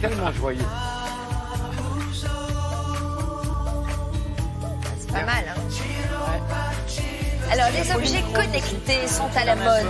tellement joyeux. C'est pas mal, hein. Alors, les objets connectés sont à la mode.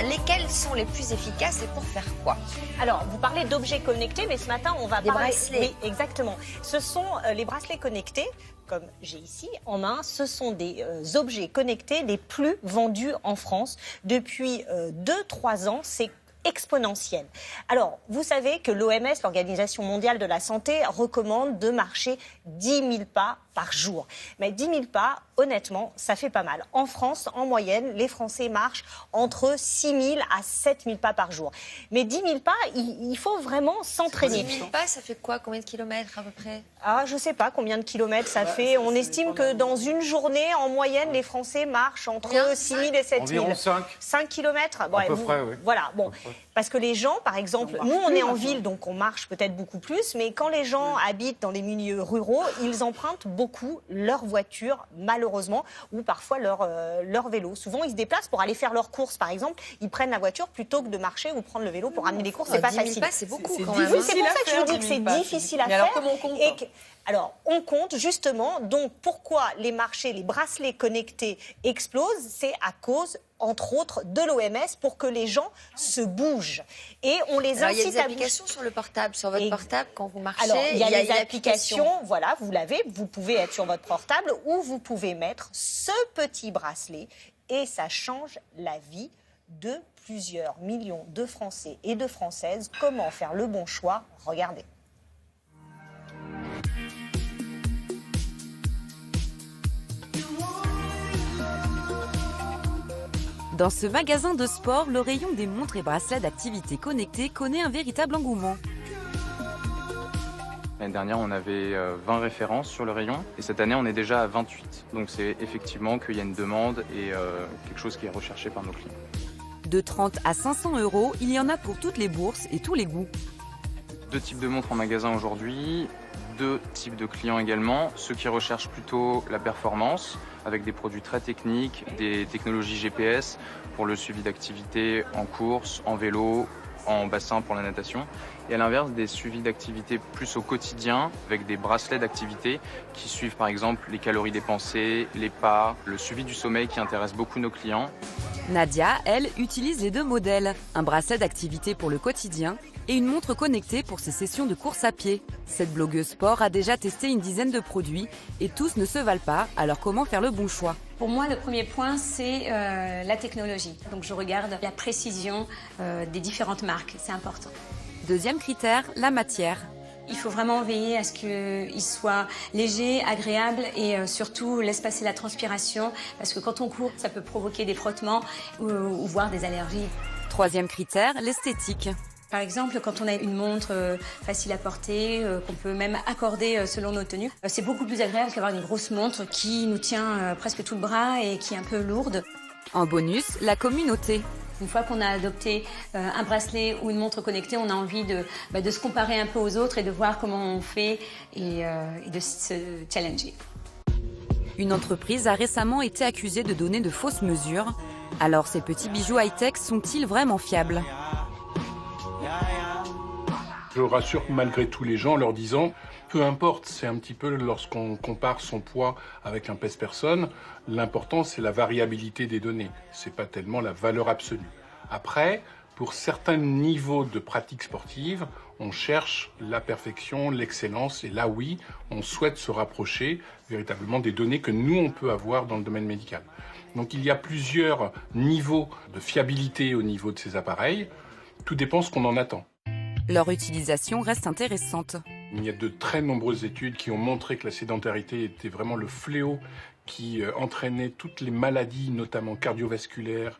Lesquels sont les plus efficaces et pour faire quoi? Alors, vous parlez d'objets connectés, mais ce matin, on va Des parler... bracelets. Oui, exactement. Ce sont les bracelets connectés, comme j'ai ici en main. Ce sont des objets connectés les plus vendus en France. Depuis 2-3 ans, c'est exponentielle. Alors, vous savez que l'OMS, l'Organisation mondiale de la santé, recommande de marcher 10 000 pas par jour. Mais 10 000 pas, honnêtement, ça fait pas mal. En France, en moyenne, les Français marchent entre 6 000 à 7 000 pas par jour. Mais 10 000 pas, il faut vraiment s'entraîner. 10 000 pas, ça fait quoi? Combien de kilomètres à peu près? Ah, je sais pas combien de kilomètres ça fait. On estime que dans une journée, en moyenne, les Français marchent entre Combien? 6 000 et 7 000. Environ 5. 5 kilomètres. Bon, À peu près, oui. Voilà, bon. Parce que les gens, par exemple, nous, on est en ville, donc on marche peut-être beaucoup plus, mais quand les gens habitent dans les milieux ruraux, ils empruntent beaucoup leur voiture, malheureusement, ou parfois leur vélo. Souvent, ils se déplacent pour aller faire leurs courses, par exemple. Ils prennent la voiture plutôt que de marcher ou prendre le vélo pour ramener les courses. C'est pas 10 000 facile. pas, c'est beaucoup quand Oui, même. c'est pour ça que je vous dis que c'est difficile à Mais faire. alors, comment on compte? Alors, on compte justement. Donc, pourquoi les marchés, les bracelets connectés explosent? C'est à cause, entre autres, de l'OMS pour que les gens se bougent. Et on les Alors, il y a incite des à bouger. applications sur le portable, sur votre portable, quand vous marchez. Alors, il y a une les applications, voilà, vous l'avez, vous pouvez être sur votre portable ou vous pouvez mettre ce petit bracelet et ça change la vie de plusieurs millions de Français et de Françaises. Comment faire le bon choix? Regardez. Dans ce magasin de sport, le rayon des montres et bracelets d'activité connectée connaît un véritable engouement. L'année dernière, on avait 20 références sur le rayon et cette année, on est déjà à 28. Donc c'est effectivement qu'il y a une demande et quelque chose qui est recherché par nos clients. De 30 à 500 €, il y en a pour toutes les bourses et tous les goûts. 2 types de montres en magasin aujourd'hui, 2 types de clients également. Ceux qui recherchent plutôt la performance avec des produits très techniques, des technologies GPS pour le suivi d'activités en course, en vélo, en bassin pour la natation. Et à l'inverse, des suivis d'activité plus au quotidien avec des bracelets d'activité qui suivent par exemple les calories dépensées, les pas, le suivi du sommeil qui intéresse beaucoup nos clients. Nadia, elle, utilise les 2 modèles, un bracelet d'activité pour le quotidien et une montre connectée pour ses sessions de course à pied. Cette blogueuse sport a déjà testé une dizaine de produits et tous ne se valent pas, alors comment faire le bon choix? Pour moi, le premier point, c'est la technologie. Donc je regarde la précision des différentes marques, c'est important. Deuxième critère, la matière. Il faut vraiment veiller à ce qu'il soit léger, agréable et surtout laisse passer la transpiration parce que quand on court, ça peut provoquer des frottements ou voire des allergies. Troisième critère, l'esthétique. Par exemple, quand on a une montre facile à porter, qu'on peut même accorder selon nos tenues, c'est beaucoup plus agréable qu'avoir une grosse montre qui nous tient presque tout le bras et qui est un peu lourde. En bonus, la communauté. Une fois qu'on a adopté un bracelet ou une montre connectée, on a envie de se comparer un peu aux autres et de voir comment on fait et de se challenger. Une entreprise a récemment été accusée de donner de fausses mesures. Alors ces petits bijoux high-tech sont-ils vraiment fiables? Je rassure malgré tout les gens en leur disant, peu importe, c'est un petit peu lorsqu'on compare son poids avec un pèse-personne, l'important c'est la variabilité des données, c'est pas tellement la valeur absolue. Après, pour certains niveaux de pratique sportive, on cherche la perfection, l'excellence, et là oui, on souhaite se rapprocher véritablement des données que nous on peut avoir dans le domaine médical. Donc il y a plusieurs niveaux de fiabilité au niveau de ces appareils, tout dépend ce qu'on en attend. Leur utilisation reste intéressante. Il y a de très nombreuses études qui ont montré que la sédentarité était vraiment le fléau qui entraînait toutes les maladies, notamment cardiovasculaires,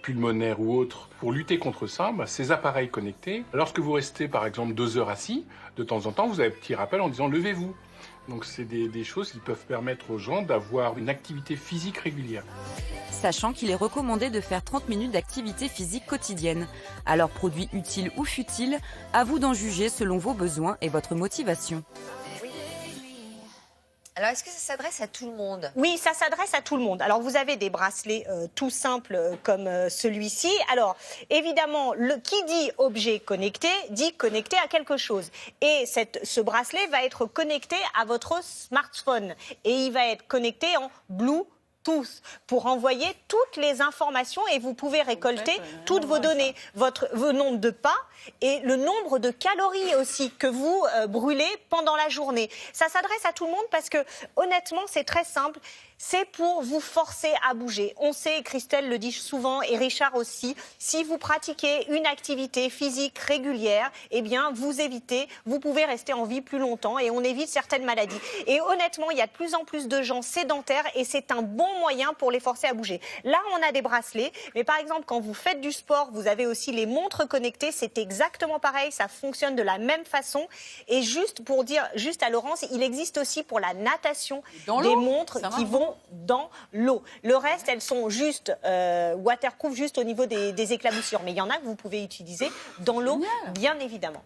pulmonaires ou autres. Pour lutter contre ça, ces appareils connectés, lorsque vous restez par exemple 2 heures assis, de temps en temps vous avez un petit rappel en disant « levez-vous ». Donc c'est des choses qui peuvent permettre aux gens d'avoir une activité physique régulière. Sachant qu'il est recommandé de faire 30 minutes d'activité physique quotidienne. Alors produit utile ou futile, à vous d'en juger selon vos besoins et votre motivation. Alors, est-ce que ça s'adresse à tout le monde? Oui, ça s'adresse à tout le monde. Alors, vous avez des bracelets tout simples comme celui-ci. Alors, évidemment, qui dit objet connecté, dit connecté à quelque chose. Et ce bracelet va être connecté à votre smartphone. Et il va être connecté en Bluetooth pour envoyer toutes les informations et vous pouvez récolter toutes vos données, vos nombres de pas et le nombre de calories aussi que vous brûlez pendant la journée. Ça s'adresse à tout le monde parce que honnêtement, c'est très simple. C'est pour vous forcer à bouger. On sait, Christelle le dit souvent et Richard aussi, si vous pratiquez une activité physique régulière, eh bien, vous pouvez rester en vie plus longtemps et on évite certaines maladies. Et honnêtement, il y a de plus en plus de gens sédentaires et c'est un bon moyen pour les forcer à bouger. Là, on a des bracelets, mais par exemple, quand vous faites du sport, vous avez aussi les montres connectées. C'est exactement pareil, ça fonctionne de la même façon. Et juste pour dire, juste à Laurence, il existe aussi pour la natation des montres qui vont dans l'eau. Le reste, elles sont juste waterproof, juste au niveau des éclaboussures. Mais il y en a que vous pouvez utiliser dans l'eau, bien évidemment.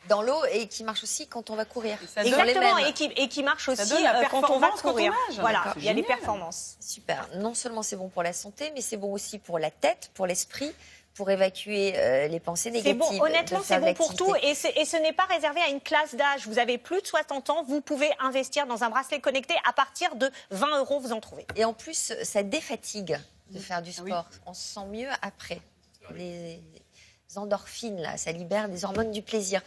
Dans l'eau et qui marche aussi quand on va courir. Exactement, et qui marche aussi quand on va courir. Voilà, il y a les performances. Super. Non seulement c'est bon pour la santé, mais c'est bon aussi pour la tête, pour l'esprit, pour évacuer les pensées négatives. C'est bon, honnêtement, c'est bon pour tout et ce n'est pas réservé à une classe d'âge. Vous avez plus de 60 ans, vous pouvez investir dans un bracelet connecté à partir de 20 €, vous en trouvez. Et en plus, ça défatigue de faire du sport. On se sent mieux après. Les endorphines, là, ça libère des hormones du plaisir.